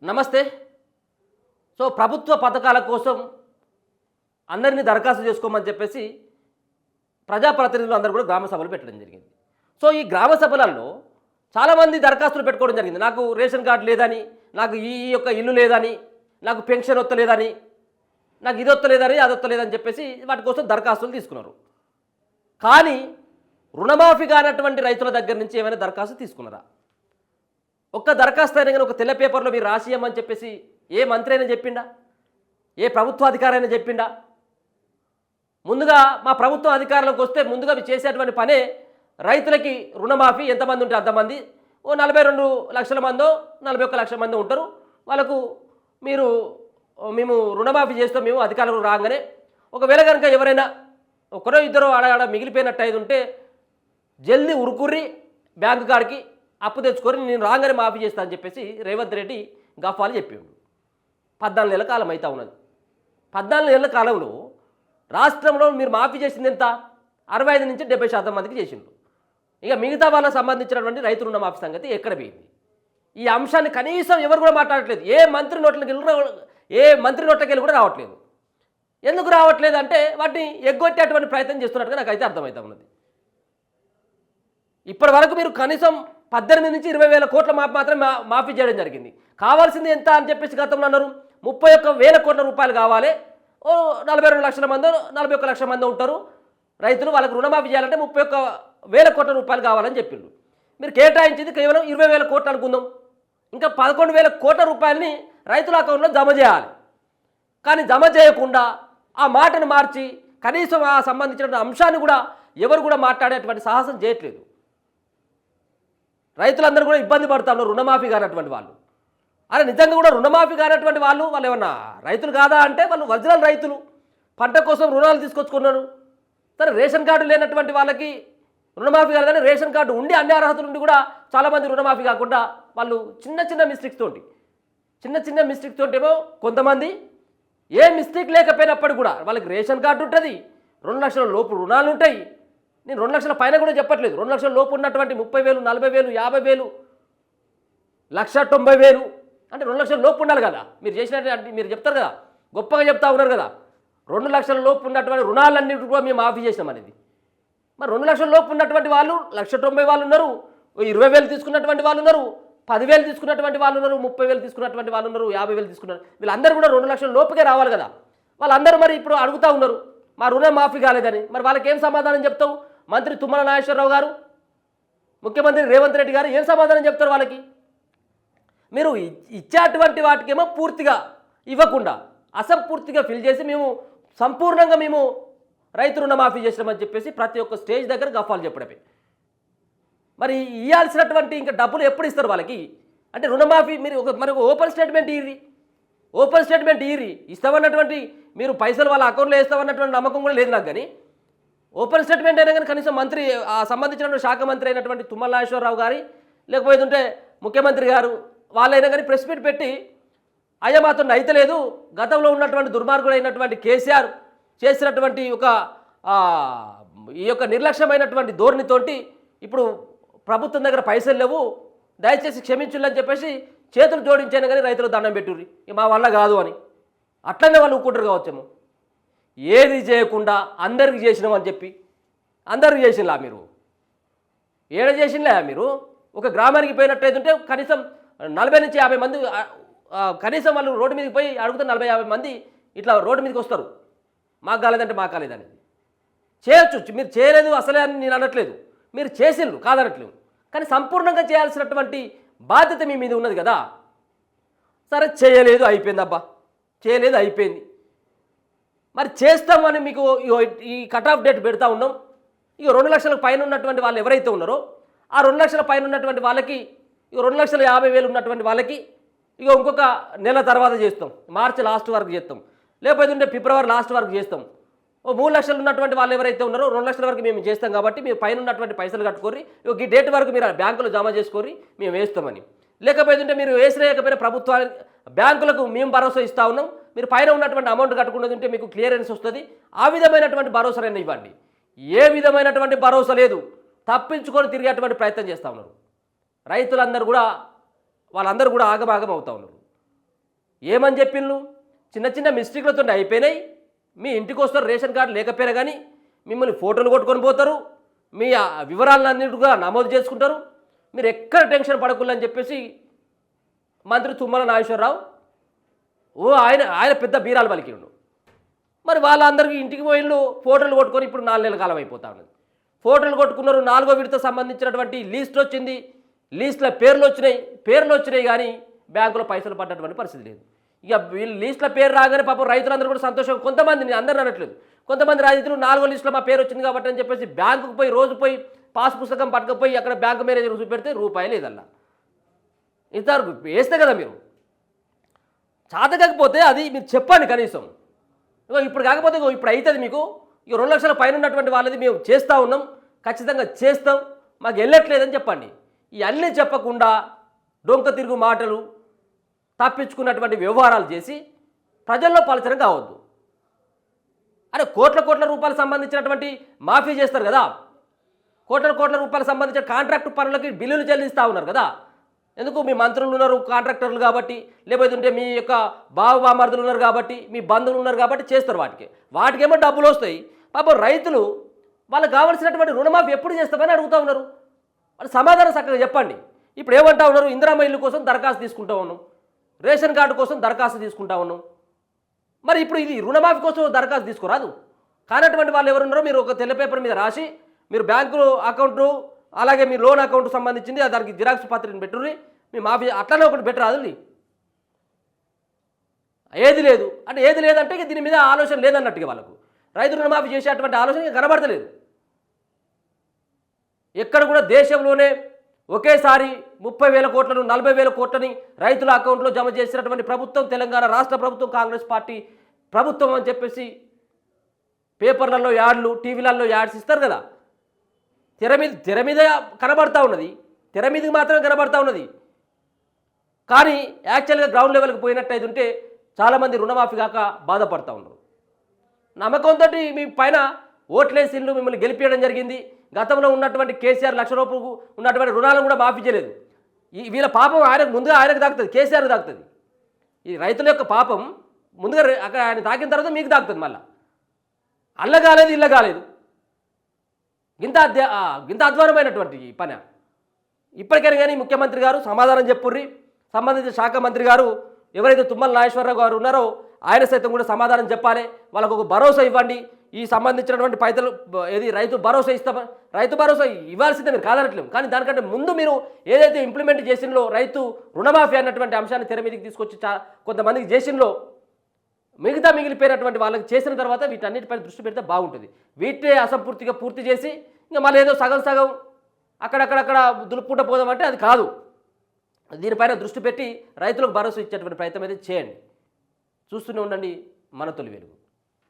నమస్తే. సో ప్రభుత్వ పథకాల కోసం అందరినీ దరఖాస్తు చేసుకోమని చెప్పేసి ప్రజాప్రతినిధులు అందరూ కూడా గ్రామ సభలు పెట్టడం జరిగింది. సో ఈ గ్రామ సభలలో చాలామంది దరఖాస్తులు పెట్టుకోవడం జరిగింది. నాకు రేషన్ కార్డు లేదని, నాకు ఈ యొక్క ఇల్లు లేదని, నాకు పెన్షన్ వస్తలేదని, నాకు ఇది వస్తలేదని, అది వస్తలేదని చెప్పేసి వాటి కోసం దరఖాస్తులు తీసుకున్నారు. కానీ రుణమాఫీ కానటువంటి రైతుల దగ్గర నుంచి ఏమైనా దరఖాస్తు తీసుకున్నారా? ఒక్క దరఖాస్తు అయినా కానీ ఒక తెల్ల పేపర్లో మీరు రాసియమని చెప్పేసి ఏ మంత్రి అయినా చెప్పిండా? ఏ ప్రభుత్వ అధికారి అయినా చెప్పిండా? ముందుగా మా ప్రభుత్వం అధికారంలోకి వస్తే ముందుగా చేసేటువంటి పనే రైతులకి రుణమాఫీ ఎంతమంది ఉంటే అంతమంది, ఓ 42 లక్షల మందో 41 లక్షల మందో ఉంటారు, వాళ్ళకు మేము రుణమాఫీ చేస్తాం మేము అధికారంలో రాగానే. ఒకవేళ కనుక ఎవరైనా ఒకరో ఇద్దరు ఆడ మిగిలిపోయినట్టు అయి ఉంటే జల్దీ ఉరుకుర్రి బ్యాంకు కాడికి అప్పు తెచ్చుకొని నేను రాగానే మాఫీ చేస్తా అని చెప్పేసి రేవంత్ రెడ్డి గఫాలు చెప్పిండు. 14 నెలల కాలం అవుతా ఉన్నది. 14 నెలల కాలంలో రాష్ట్రంలో మీరు మాఫీ చేసింది ఎంత? 65 నుంచి 70% మందికి చేసిండ్రు. ఇక మిగతా వాళ్ళకి సంబంధించినటువంటి రైతు రుణమాఫీ సంగతి ఎక్కడ పోయింది? ఈ అంశాన్ని కనీసం ఎవరు కూడా మాట్లాడట్లేదు. ఏ మంత్రి నోట్లకి వెళ్ళి కూడా రావట్లేదు. ఎందుకు రావట్లేదు అంటే వాటిని ఎగ్గొట్టేటువంటి ప్రయత్నం చేస్తున్నట్టుగా నాకైతే అర్థమవుతా ఉన్నది. ఇప్పటి వరకు మీరు కనీసం 18 నుంచి 20 వేల కోట్ల మాత్రమే మాఫీ చేయడం జరిగింది. కావాల్సింది ఎంత అని చెప్పేసి గతంలో అన్నారు 31,000 కోట్ల రూపాయలు కావాలి. ఓ 42 లక్షల మందో 41 లక్షల మంది ఉంటారు రైతులు, వాళ్ళకు రుణమాఫీ చేయాలంటే 31,000 కోట్ల రూపాయలు కావాలని చెప్పిండ్రు. మీరు కేటాయించింది కేవలం 20,000 కోట్లు అనుకుందాం. ఇంకా 11,000 కోట్ల రూపాయలని రైతుల అకౌంట్లో జమ చేయాలి. కానీ జమ చేయకుండా ఆ మాటను మార్చి కనీసం ఆ సంబంధించిన అంశాన్ని కూడా ఎవరు కూడా మాట్లాడేటువంటి సాహసం చేయట్లేదు. రైతులందరూ కూడా ఇబ్బంది పడుతున్నారు రుణమాఫీ కానటువంటి వాళ్ళు. అరే నిజంగా కూడా రుణమాఫీ కానటువంటి వాళ్ళు ఏమన్నా రైతులు కాదా అంటే వాళ్ళు ఒరిజినల్ రైతులు, పంట కోసం రుణాలు తీసుకొచ్చుకున్నారు. సరే రేషన్ కార్డు లేనటువంటి వాళ్ళకి రుణమాఫీ కాదని రేషన్ కార్డు ఉండి అన్ని అర్హతలు ఉండి కూడా చాలామంది రుణమాఫీ కాకుండా వాళ్ళు చిన్న మిస్టేక్స్ తోటి ఏమో కొంతమంది ఏ మిస్టేక్ లేకపోయినప్పుడు కూడా వాళ్ళకి రేషన్ కార్డు ఉంటుంది, 2 లక్షల లోపు రుణాలు ఉంటాయి. నేను 2 లక్షల పైన కూడా చెప్పట్లేదు. 2 లక్షల లోపు ఉన్నటువంటి 30,000, 40,000, 50,000, 1,90,000 అంటే 2 లక్షల లోపు ఉండాలి కదా. మీరు చేసినట్టు మీరు చెప్తారు కదా, గొప్పగా చెప్తా ఉన్నారు కదా. 2 లక్షల లోపు ఉన్నటువంటి రుణాలన్నిటి కూడా మేము మాఫీ చేసినాం అనేది. మరి 2 లక్షల లోపు ఉన్నటువంటి వాళ్ళు 1,90,000 వాళ్ళు ఉన్నారు, 20,000 తీసుకున్నటువంటి వాళ్ళు ఉన్నారు, 10,000 తీసుకున్నటువంటి వాళ్ళు ఉన్నారు, 30,000 తీసుకున్నటువంటి వాళ్ళు ఉన్నారు, 50,000 తీసుకున్నారు. వీళ్ళందరూ కూడా 2 లక్షల లోపుకే రావాలి కదా. వాళ్ళందరూ మరి ఇప్పుడు అడుగుతూ ఉన్నారు మా రుణం మాఫీ కాలేదని. మరి వాళ్ళకి ఏం సమాధానం చెప్తావు? మంత్రి తుమ్మల నాగేశ్వరరావు గారు, ముఖ్యమంత్రి రేవంత్ రెడ్డి గారు ఏం సమాధానం చెప్తారు వాళ్ళకి? మీరు ఇచ్చేటువంటి వాటికేమో పూర్తిగా ఇవ్వకుండా అసంపూర్తిగా ఫిల్ చేసి మేము సంపూర్ణంగా రైతు రుణమాఫీ చేసినామని చెప్పేసి ప్రతి ఒక్క స్టేజ్ దగ్గర గఫాలు చెప్పడమే. మరి ఇవ్వాల్సినటువంటి ఇంకా డబ్బులు ఎప్పుడు ఇస్తారు వాళ్ళకి? అంటే రుణమాఫీ మీరు మరి ఓపెన్ స్టేట్మెంట్ ఇయ్యి ఇస్తామన్నటువంటి మీరు పైసలు వాళ్ళ అకౌంట్లో వేస్తామన్నటువంటి నమ్మకం కూడా లేదు నాకు. కానీ ఓపెన్ స్టేట్మెంట్ అయినా కానీ కనీసం మంత్రి ఆ సంబంధించిన శాఖ మంత్రి అయినటువంటి తుమ్మల నాగేశ్వరరావు గారి లేకపోతే ముఖ్యమంత్రి గారు వాళ్ళైనా కానీ ప్రెస్ మీట్ పెట్టి అయ్యా మాతో అయితే లేదు, గతంలో ఉన్నటువంటి దుర్మార్గుడు అయినటువంటి కేసీఆర్ చేసినటువంటి ఈ యొక్క నిర్లక్ష్యమైనటువంటి ధోరణితోటి ఇప్పుడు ప్రభుత్వం దగ్గర పైసలు లేవు, దయచేసి క్షమించులని చెప్పేసి చేతులు జోడించాను కానీ రైతులు దండం పెట్టుర్రి మా వల్ల కాదు అని అట్లనే వాళ్ళు ఊక్కుంటారు కావచ్చేమో. ఏది చేయకుండా అందరికి చేసినామని చెప్పి అందరికి చేసినలా మీరు ఏడ చేసినలే మీరు? ఒక గ్రామానికి పోయినట్టయితుంటే కనీసం 40 నుంచి 50 మంది కనీసం వాళ్ళు రోడ్డు మీదకి పోయి అడుగుతే 40-50 మంది ఇట్లా రోడ్డు మీదకి వస్తారు. మాకు కాలేదంటే మాకు కాలేదని. చేయొచ్చు, మీరు చేయలేదు అసలే అని నేను అనట్లేదు, మీరు చేసిండ్రు కాదనట్లేదు. కానీ సంపూర్ణంగా చేయాల్సినటువంటి బాధ్యత మీ మీద ఉన్నది కదా. సరే చేయలేదు అయిపోయింది, అబ్బా చేయలేదు అయిపోయింది. మరి చేస్తామని మీకు ఈ కట్ ఆఫ్ డేట్ పెడతా ఉన్నాం. ఇక 2 లక్షల పైన ఉన్నటువంటి వాళ్ళు ఎవరైతే ఉన్నారో ఆ 2 లక్షల పైన ఉన్నటువంటి వాళ్ళకి, ఇక 2,50,000 ఉన్నటువంటి వాళ్ళకి ఇక ఇంకొక నెల తర్వాత చేస్తాం, మార్చి లాస్ట్ వరకు చేస్తాం, లేకపోతే ఫిబ్రవరి లాస్ట్ వరకు చేస్తాం. ఓ 3 లక్షలు ఉన్నటువంటి వాళ్ళు ఎవరైతే ఉన్నారో 2 లక్షల వరకు మేము చేస్తాం కాబట్టి మీరు పైన ఉన్నటువంటి పైసలు కట్టుకోరి, ఈ డేట్ వరకు మీరు బ్యాంకులో జమ చేసుకోరి మేము వేస్తామని. లేకపోతే మీరు వేసినకపోయినా ప్రభుత్వానికి బ్యాంకులకు మేము భరోసా ఇస్తూ ఉన్నాం, మీరు పైన ఉన్నటువంటి అమౌంట్ కట్టుకున్నది ఉంటే మీకు క్లియరెన్స్ వస్తుంది, ఆ విధమైనటువంటి భరోసాలైనా ఇవ్వండి. ఏ విధమైనటువంటి భరోసా లేదు, తప్పించుకొని తిరిగేటువంటి ప్రయత్నం చేస్తూ ఉన్నారు. రైతులందరూ కూడా వాళ్ళందరూ కూడా ఆగమాగం అవుతూ ఉన్నారు. ఏమని చెప్పిండ్రు? చిన్న చిన్న మిస్టేక్లతో అయిపోయినాయి. మీ ఇంటికి వస్తారు రేషన్ కార్డు లేకపోయినా కానీ మిమ్మల్ని ఫోటోలు కొట్టుకొని పోతారు, మీ వివరాలన్నిటిగా నమోదు చేసుకుంటారు, మీరు ఎక్కడ టెన్షన్ పడకూడదని చెప్పేసి మంత్రి తుమ్మల నాగేశ్వరరావు ఆయన పెద్ద బీరాలు పలికిండు. మరి వాళ్ళందరికీ ఇంటికి పోయిళ్ళు ఫోటోలు కొట్టుకొని ఇప్పుడు 4 నెలల కాలం అయిపోతా ఉన్నది. ఫోటోలు కొట్టుకున్నారు. 4వ విడత సంబంధించినటువంటి లిస్ట్ వచ్చింది. లిస్టుల పేర్లు వచ్చినాయి కానీ బ్యాంకులో పైసలు పడ్డటువంటి పరిస్థితి లేదు. ఇక వీళ్ళు లిస్టుల పేరు రాగానే పాపం రైతులందరూ కూడా సంతోషం. కొంతమంది, నేను అందరిని అనట్లేదు, కొంతమంది రైతులు 4వ లిస్టులో మా పేరు వచ్చింది కాబట్టి అని చెప్పేసి బ్యాంకుకు పోయి రోజు పోయి పాస్ పుస్తకం పట్టుకపోయి అక్కడ బ్యాంకు మేనేజర్ చూపెడితే రూపాయి లేదల్లా. ఇంతవరకు వేస్తే కదా మీరు చాతకపోతే అది మీరు చెప్పండి కనీసం. ఇప్పుడు కాకపోతే ఇప్పుడు అవుతుంది మీకు. ఇక 2 లక్షల పైన ఉన్నటువంటి వాళ్ళది మేము చేస్తూ ఉన్నాం, ఖచ్చితంగా చేస్తాం, మాకు వెళ్ళట్లేదని చెప్పండి. ఇవన్నీ చెప్పకుండా డొంక తిరుగు మాటలు తప్పించుకున్నటువంటి వ్యవహారాలు చేసి ప్రజల్లో పలచన కావద్దు. అరే కోట్ల రూపాయలు సంబంధించినటువంటి మాఫీ చేస్తారు కదా, కోట్ల రూపాయలు సంబంధించిన కాంట్రాక్టు పనులకి బిల్లులు చెల్లిస్తూ ఉన్నారు కదా. ఎందుకు? మీ మంత్రులు ఉన్నారు కాంట్రాక్టర్లు కాబట్టి, లేకపోతే మీ యొక్క బావబామర్దులు ఉన్నారు కాబట్టి, మీ బంధువులు ఉన్నారు కాబట్టి చేస్తారు. వాటికేమో డబ్బులు వస్తాయి. పాపం రైతులు వాళ్ళకి కావాల్సినటువంటి రుణమాఫీ ఎప్పుడు చేస్తామని అడుగుతూ ఉన్నారు. వాళ్ళు సమాధానం చక్కగా చెప్పండి. ఇప్పుడు ఏమంటా ఉన్నారు? ఇందిరమ్మ ఇల్లు కోసం దరఖాస్తు తీసుకుంటా ఉన్నాం, రేషన్ కార్డు కోసం దరఖాస్తు తీసుకుంటా ఉన్నాం. మరి ఇప్పుడు ఇది రుణమాఫీ కోసం దరఖాస్తు తీసుకోరాదు? కానటువంటి వాళ్ళు ఎవరున్నారో మీరు ఒక తెల్ల పేపర్ మీద రాసి మీరు బ్యాంకు అకౌంటు అలాగే మీ లోన్ అకౌంట్ సంబంధించింది దానికి జిరాక్స్ పత్రికను పెట్టుర్రి, మీ మాఫీ అట్లనే ఒకటి పెట్టరాదు. ఏది లేదు అంటే ఏది లేదంటే ఇక దీని మీద ఆలోచన లేదన్నట్టుగా వాళ్ళకు రైతు రుణమాఫీ చేసేటువంటి ఆలోచన కనబడతలేదు. ఎక్కడ కూడా దేశంలోనే ఒకేసారి 30,000 కోట్లను 40,000 కోట్లని రైతుల అకౌంట్లో జమ చేసినటువంటి ప్రభుత్వం తెలంగాణ రాష్ట్ర ప్రభుత్వం, కాంగ్రెస్ పార్టీ ప్రభుత్వం అని చెప్పేసి పేపర్లలో యాడ్లు, టీవీలలో యాడ్స్ ఇస్తారు కదా. తెర మీద కనబడతా ఉన్నది, తెర మీదకి మాత్రమే కనబడతా ఉన్నది. కానీ యాక్చువల్గా గ్రౌండ్ లెవెల్కి పోయినట్టయితే ఉంటే చాలామంది రుణమాఫీ కాక బాధపడుతూ ఉన్నారు. నమ్మకంతో మీ పైన ఓట్లేసిళ్ళు మిమ్మల్ని గెలిపించడం జరిగింది. గతంలో ఉన్నటువంటి కేసీఆర్ 1,00,000 రూపాయలు ఉన్నటువంటి రుణాలను కూడా మాఫీ చేయలేదు. వీళ్ళ పాపం ఆయనకు దాకుతుంది, కేసీఆర్ దాకుతుంది. ఈ రైతుల యొక్క పాపం ముందుగా అక్కడ ఆయన తాకిన తర్వాత మీకు దాకుతుంది. మళ్ళీ అల్ల కాలేదు, ఇళ్ళ కాలేదు. ఇంత అధ్వానమైనటువంటి పని. ఇప్పటికైనా కానీ ముఖ్యమంత్రి గారు సమాధానం చెప్పుర్రి. సంబంధించిన శాఖ మంత్రి గారు ఎవరైతే తుమ్మల నాగేశ్వరరావు గారు ఉన్నారో ఆయన సైతం కూడా సమాధానం చెప్పాలి. వాళ్ళకు ఒక భరోసా ఇవ్వండి. ఈ సంబంధించినటువంటి పైసలు ఏది రైతు భరోసా ఇస్తామని, రైతు భరోసా ఇవ్వాల్సిందే, మీరు కాదనట్లేము. కానీ దానికంటే ముందు మీరు ఏదైతే ఇంప్లిమెంట్ చేసినలో రైతు రుణమాఫీ అన్నటువంటి అంశాన్ని తెర మీదకి తీసుకొచ్చి కొంతమందికి చేసినలో మిగతా మిగిలిపోయినటువంటి వాళ్ళకి చేసిన తర్వాత వీటన్నిటిపై దృష్టి పెడితే బాగుంటుంది. వీటినే అసంపూర్తిగా పూర్తి చేసి ఇంకా మళ్ళీ ఏదో సగం అక్కడక్కడ దులుపుకుంటూ పోదామంటే అది కాదు. దీనిపైన దృష్టి పెట్టి రైతులకు భరోసా ఇచ్చేటువంటి ప్రయత్నం అయితే చేయండి. చూస్తూనే ఉండండి మన తొలి వెలుగు.